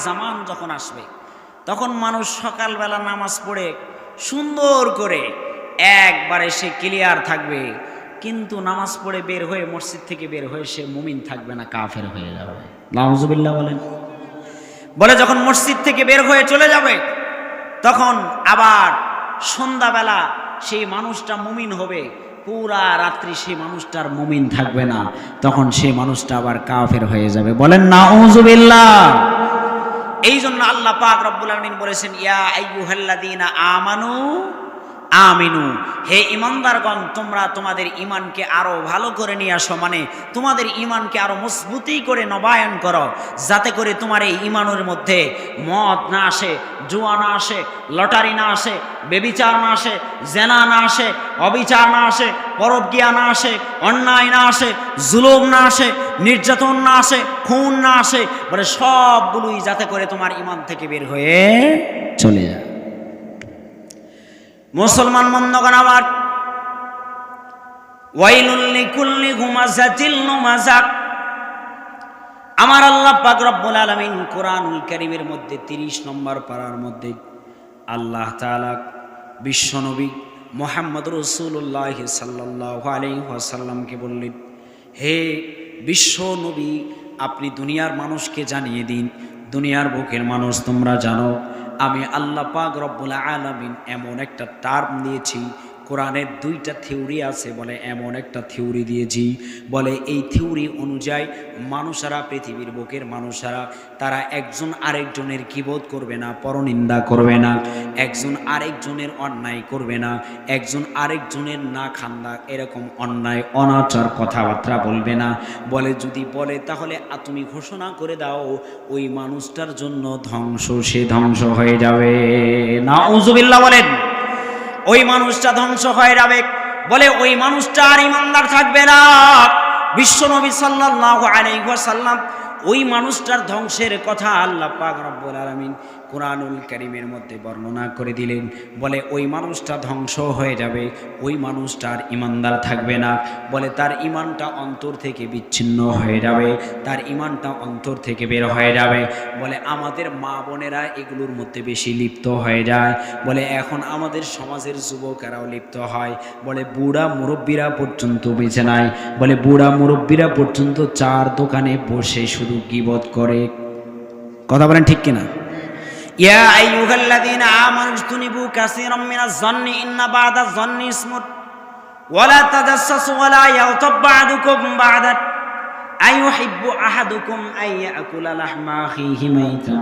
জামান যখন আসবে তখন মানুষ সকালবেলা নামাজ পড়ে সুন্দর করে একবারে সে ক্লিয়ার থাকবে, কিন্তু নামাজ পড়ে বের হয়ে মসজিদ থেকে বের হয়ে সে মুমিন থাকবে না, কাফের হয়ে যাবে। নাউজুবিল্লাহ বলেন। বলে যখন মসজিদ থেকে বের হয়ে চলে যাবে তখন আবার সন্ধ্যাবেলা সেই মানুষটা মুমিন হবে, পুরা রাত্রি সেই মানুষটার মুমিন থাকবে না, তখন সেই মানুষটা আবার কাফের হয়ে যাবে। বলেন নাউজুবিল্লাহ। এই জন্য আল্লাহ পাক রব্বুল আলামিন বলেছেন, ইয়া আইয়ুহাল্লাযীনা আমানু আমিনু, হে ঈমানদারগণ তোমরা তোমাদের ঈমানকে আরো ভালো করে নিয়ে আসো, মানে তোমাদের ঈমানকে আরো মজবুতি করে নবায়ন করো, যাতে করে তোমার এই ঈমানের মধ্যে মদ না আসে, জুয়া না আসে, লটারি না আসে, বেবিচার না আসে, জেনা না আসে, অবিচার না আসে, পরকীয়া না আসে, অন্যায় না আসে, জুলুম না আসে, নির্যাতন না আসে, খুন না আসে, বলে সবগুলোই যাতে করে তোমার ঈমান থেকে বের হয়ে চলে যায়। মুসলমান বন্ধুগণ আমার, ওয়াইলুল লিকুল্লি হুমাযাতিল লুমাযা, আমার আল্লাহ পাক রব্বুল আলামিন কোরআনুল কারীমের মধ্যে 30 নম্বর পারার মধ্যে আল্লাহ তাআলা বিশ্বনবী মুহাম্মদ রাসূলুল্লাহ সাল্লাল্লাহু আলাইহি ওয়াসাল্লামকে বললেন, হে বিশ্বনবী আপনি দুনিয়ার মানুষকে জানিয়ে দিন, দুনিয়ার বুকের মানুষ তোমরা জানো আমি আল্লাহ পাক রব্বুল আলামিন এমন একটা টার্ম দিয়েছি, কোরআনের 2টা থিওরি আছে, বলে এমন একটা থিওরি দিয়েছি, বলে এই থিওরি অনুযায়ী মানুষেরা, পৃথিবীর বুকের মানুষেরা, তারা একজন আরেকজনের কিবোধ করবে না, পরনিন্দা করবে না, একজন আরেকজনের অন্যায় করবে না, একজন আরেকজনের না খান্দা এরকম অন্যায় অনাচার কথাবার্তা বলবে না। বলে যদি বলে তাহলে তুমি ঘোষণা করে দাও ওই মানুষটার জন্য ধ্বংস, সে ধ্বংস হয়ে যাবে। নাউজুবিল্লাহ বলেন। ওই মানুষটা ধ্বংস হয়ে যাবে, বলে ওই মানুষটা আর ঈমানদার থাকবে না। বিশ্বনবী সাল্লাল্লাহু আলাইহি ওয়াসাল্লাম ওই মানুষটার ধ্বংসের কথা আল্লাহ পাক রব্বুল আলামিন কোরআনুল কারীমের মধ্যে বর্ণনা করে দিলেন, বলে ওই মানুষটা ধ্বংস হয়ে যাবে, ওই মানুষটা আর ঈমানদার থাকবে না, বলে তার ঈমানটা অন্তর থেকে বিচ্ছিন্ন হয়ে যাবে, তার ঈমানটা অন্তর থেকে বের হয়ে যাবে। বলে আমাদের মা বোনেরা এগুলোর মধ্যে বেশি লিপ্ত হয়ে যায়, বলে এখন আমাদের সমাজের যুবকেরাও লিপ্ত হয়, বলে বুড়া মুরব্বীরা পর্যন্ত বেঁচে নাই, বলে বুড়া মুরব্বীরা পর্যন্ত চার দোকানে বসে শুধু গীবত করে। কথা বলেন ঠিক কিনা? ইয়া আইয়ুহাল্লাযীনা আমানু ইজতানিবু কাসীরাম মিনাজ যন্নি ইন্না বা'দাজ যন্নি ইসমুন ওয়া লা তাজাসসাসু ওয়া লা ইয়াগতাব বা'দুকুম বা'দান আইয়ুহিব্বু আহাদুকুম আন ইয়াকুলা লাহমা আখিহি মাইতান